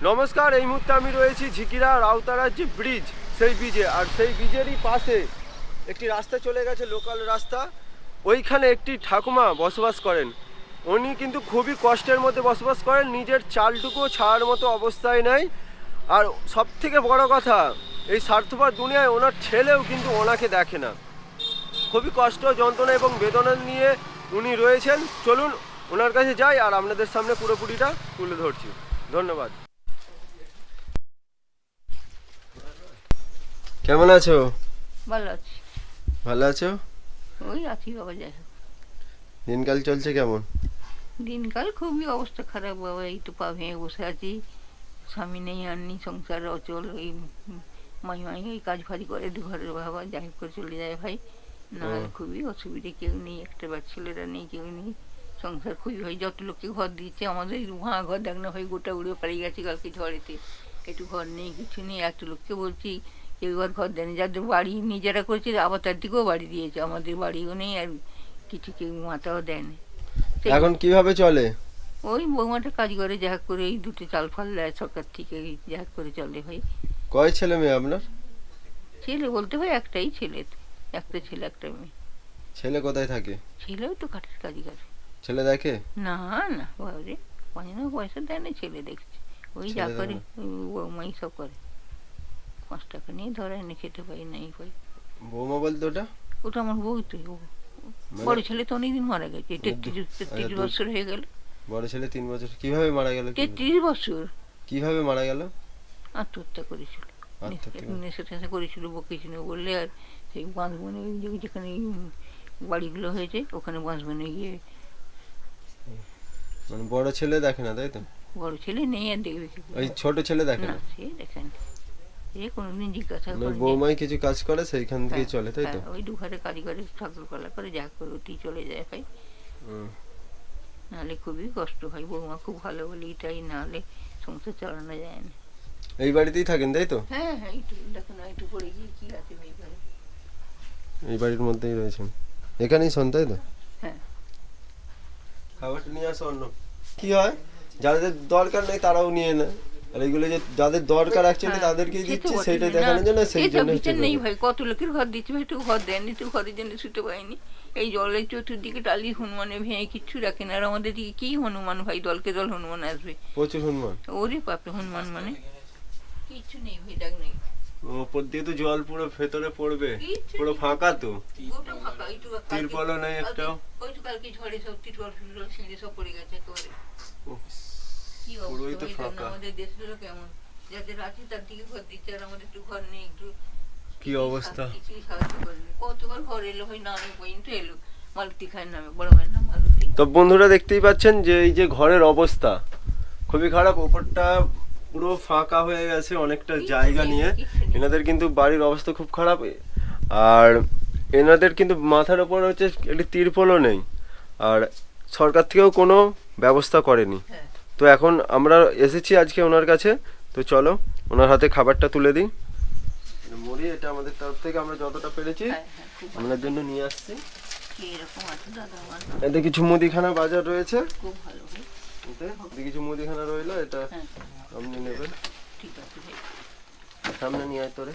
নমস্কার, এই মুহূর্তে আমি রয়েছি ঝিকিরা রাউতারার যে ব্রিজ, সেই ব্রিজে। আর সেই ব্রিজেরই পাশে একটি রাস্তা চলে গেছে, লোকাল রাস্তা। ওইখানে একটি ঠাকুমা বসবাস করেন। উনি কিন্তু খুবই কষ্টের মধ্যে বসবাস করেন, নিজের চালটুকুও ছাড়ার মতো অবস্থায় নেই। আর সব থেকে বড় কথা, এই স্বার্থপর দুনিয়ায় ওনার ছেলেও কিন্তু ওনাকে দেখে না। খুবই কষ্ট, যন্ত্রণা এবং বেদনা নিয়ে উনি রয়েছেন। চলুন ওনার কাছে যাই আর আপনাদের সামনে পুরোপুরিটা তুলে ধরছি। ধন্যবাদ। কেমন আছো? ভালো আছি। ভালো আছো? ওই আছি বাবা, যাই হোক। দিনকাল চলছে কেমন? দিনকাল খুবই অবস্থা খারাপ বাবা, এই তো পা ভেঙে বসে আছি। স্বামী নেই, আননি, সংসার অচল। এই মাই এই কাজ ফাজি করে দু ঘরের বাবা, যাই হোক করে চলে যায় ভাই। না হলে খুবই অসুবিধে, কেউ নেই, একটা বার ছেলেরা নেই, কেউ নেই। সংসার খুবই হয়, যত লোককে ঘর দিচ্ছে আমাদের ভাঙা ঘর দেখ না ভাই, গোটা উড়ে পালিয়ে গেছে কালকে ঝড়েতে। একটু ঘর নেই, কিছু নেই। এত লোককে বলছি কেউ ঘর দেয়নি, যাদের বাড়ি নিজেরা করেছে আবার তার দিকেও বাড়ি দিয়েছে, আমাদের বাড়িও নেই আর কিছু কেউ মাথাও দেয়নি। এখন কিভাবে চলে? ওই বৌমাটা কাজ করে, যা করে এই দুটো চাল ফাল দেয় সরকার থেকে, যা করে চলে ভাই। কয় ছেলে মেয়ে আপনার? ছেলে বলতে ভাই একটাই ছেলে, একটা ছেলে একটা মেয়ে। ছেলে কোথায় থাকে? ছেলেও তো কাঠের কাজ করে। ছেলে দেখে? না না বাবরে, পয়সা দেয় না, ছেলে দেখছে। ওই যা ছেলে করে দেখে না? বৌমাই সব করে। 5 টাকা নিয়ে ধরে এনে খেতে পারি নাই ভাই। বৌমা বলতে ওটা? ওটা আমার বউ তো। মানে বড় ছেলে তো অনেকদিন মারা গেছে, আচ্ছা, 33 বছর হয়ে গেল। বড় ছেলে 3 বছর? কিভাবে মারা গেল? 33 বছর। কিভাবে মারা গেল? আত্মহত্যা করেছিল। আত্মহত্যা? নেশা টেশা করেছিল, বকেছিল বললে। আর সেই বাঁশবনে যেখানে বাড়িগুলো হয়েছে ওখানে বাঁশবনে গিয়ে। মানে বড় ছেলে দেখে না, তাই তো? বড় ছেলে নেই, আর দেখবে কি করে? ওই ছোট ছেলে দেখে না, না? সে দেখেন, সে কোনোদিন জিজ্ঞাসা মানে করেনি। বৌমাই কিছু কাজ করে, সেইখান থেকেই চলে, তাই তো? ওই দুঘরে কাজ করে, ঠাকুর কলা করে, যা করে ওতেই চলে যায় ভাই। নাহলে খুবই কষ্ট হয়। বৌমা খুব ভালো বলে এটাই, নাহলে সংসার চালানো যায় না। এই বাড়িতেই থাকেন, তাই তো? হ্যাঁ হ্যাঁ, এইটু দেখো না, একটু পড়ে গিয়ে কি আছে এই ঘরে। এই বাড়ির মধ্যেই রয়েছেন, এখানেই শোন, তাই তো? হ্যাঁ। খাবারটা নিয়ে আসো। অন্য কি হয়, যাদের দরকার নেই তারাও নিয়ে নেয়, আর এগুলো যে যাদের দরকার অ্যাকচুয়ালি তাদেরকেই দিচ্ছি, সেটাই দেখানোর জন্য, সেই জন্য নেই ভাই, কত লোকের ঘর দিচ্ছে ভাই, একটু ঘর দেয়নি, একটু ঘরের জন্য শুতে পাইনি। এই জলের চতুর্দিকে টালি হনুমানে ভেঙে কিচ্ছু রাখে না। আর আমাদের দিকে কি হনুমান ভাই, দলকে দল হনুমান আসবে। প্রচুর হনুমান। ওরে বাপরে, হনুমান মানে কিচ্ছু নেই ভাই, ডাক নেই। ওপর দিয়ে তো জল পুরো ভেতরে পড়বে, পুরো ফাঁকা তো, গোটা ফাঁকা। একটু তিরপলও নেই একটাও। ওই তো কালকে ঝড়ে সব টিটল ফিটল ছিঁড়ে সব পড়ে গেছে একেবারে। কি পুরোই তো অবস্থা ভাই, ফাঁকা। আমাদের দেশগুলো কেমন, যাদের আছে তার দিকে ঘর দিচ্ছে, আর আমাদের একটু ঘর নেই, একটু কি অবস্থা। কিছুই সাহায্য করেনি। কতবার ঘর এলো ভাই, নামে পর্যন্ত এলো। মালতী খায়ের নামে, বড় মায়ের নাম মালতী। তো বন্ধুরা দেখতেই পাচ্ছেন যে এই যে ঘরের অবস্থা খুবই খারাপ, ওপরটা পুরো ফাঁকা হয়ে গেছে অনেকটা জায়গা নিয়ে। এনাদের কিন্তু বাড়ির অবস্থা খুব খারাপ। আর এনাদের কিন্তু মাথার ওপর হচ্ছে একটি তিরপলও নেই, আর সরকার থেকেও কোনো ব্যবস্থা করেনি। তো এখন আমরা এসেছি আজকে ওনার কাছে, তো চলো ওনার হাতে খাবারটা তুলে দিই। মুড়ি, এটা আমাদের তরফ থেকে আমরা যতটা পেরেছি আপনার জন্য নিয়ে আসছি। এরকম আছে দাদা আমার, এতে কিছু মুদিখানা বাজার রয়েছে, খুব ভালো ভাই। এতে কিছু মুদিখানা রইলো, এটা আপনি নেবেন। ঠিক আছে ভাই, সামনে নিয়ে আয় তোরে।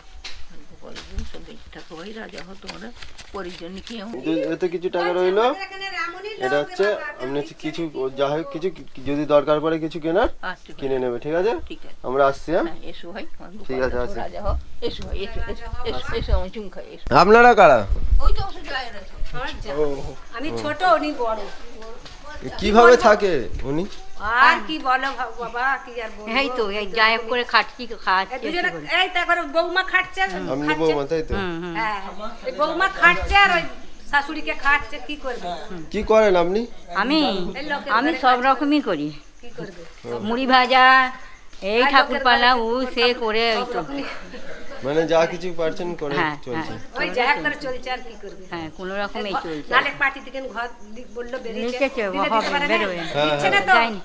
সব বেঁচে থাকো ভাই, রাজা হো তোমরা। পরের জন্য কি এতে কিছু টাকা রইলো, এটা হচ্ছে আপনি হচ্ছে কিছু যা হোক কিছু যদি দরকার পড়ে কিছু কেনার কিনে নেবে, ঠিক আছে? আমরা আসছি। হ্যাঁ, এসো ভাই, ঠিক আছে, আসি। রাজা হো, এসো ভাই, এসো এসো এসো, আমি চুম খাই, এসো। আপনারা কারা? ওই তো ওষুধ যায় না। আমি ছোট, উনি বড়। কিভাবে থাকে উনি? আর কি বলো বাবা, কি আর বলবো। এই তো এই গায়েব করে খাচ্ছি, খাচ্ছি। দুজনে এই তারপরে বৌমা খাচ্ছে, আপনি বৌমা, তাই তো? হ্যাঁ, এই বৌমা খাচ্ছে আর ওই শাশুড়িকে খাচ্ছে, কি করবে? কি করেন আপনি? আমি এই লোকের আমি ঘরে সব রকমই করি, কি করবে? মুড়ি ভাজা, এই ঠাকুর পালা, ও সে করে, ওই তো। মানে যা কিছু পারছেন করে হ্যাঁ, চলছে। ওই যা করে চলছে, আর কি করবে? হ্যাঁ, কোনো রকমই চলছে। নালে পার্টি থেকে ঘর বললো বেরিয়েছে, লিখেছে, দিলে দিতে পারে না? বেরোয়। দিচ্ছে না তো। যায়নি।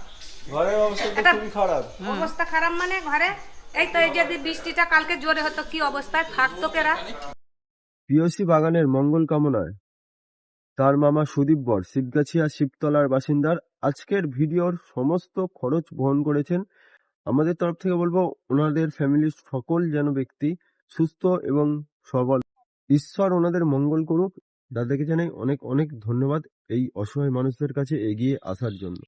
ঘরের অবস্থা তো খুবই খারাপ। অবস্থা খারাপ মানে ঘরে এই তো, এই যদি বৃষ্টিটা কালকে জোরে হতো, কি অবস্থায় থাকতো কেরা। পিওসি বাগানের মঙ্গল কামনায় তার মামা সুদীপ বর শিবগাছিয়া শিবতলার বাসিন্দার আজকের ভিডিওর সমস্ত খরচ বহন করেছেন আমাদের তরফ থেকে বলবো ওনাদের ফ্যামিলির সকল যেন ব্যক্তি সুস্থ এবং সবল, ঈশ্বর ওনাদের মঙ্গল করুক। দাদাকে জানাই অনেক অনেক ধন্যবাদ এই অসহায় মানুষদের কাছে এগিয়ে আসার জন্য।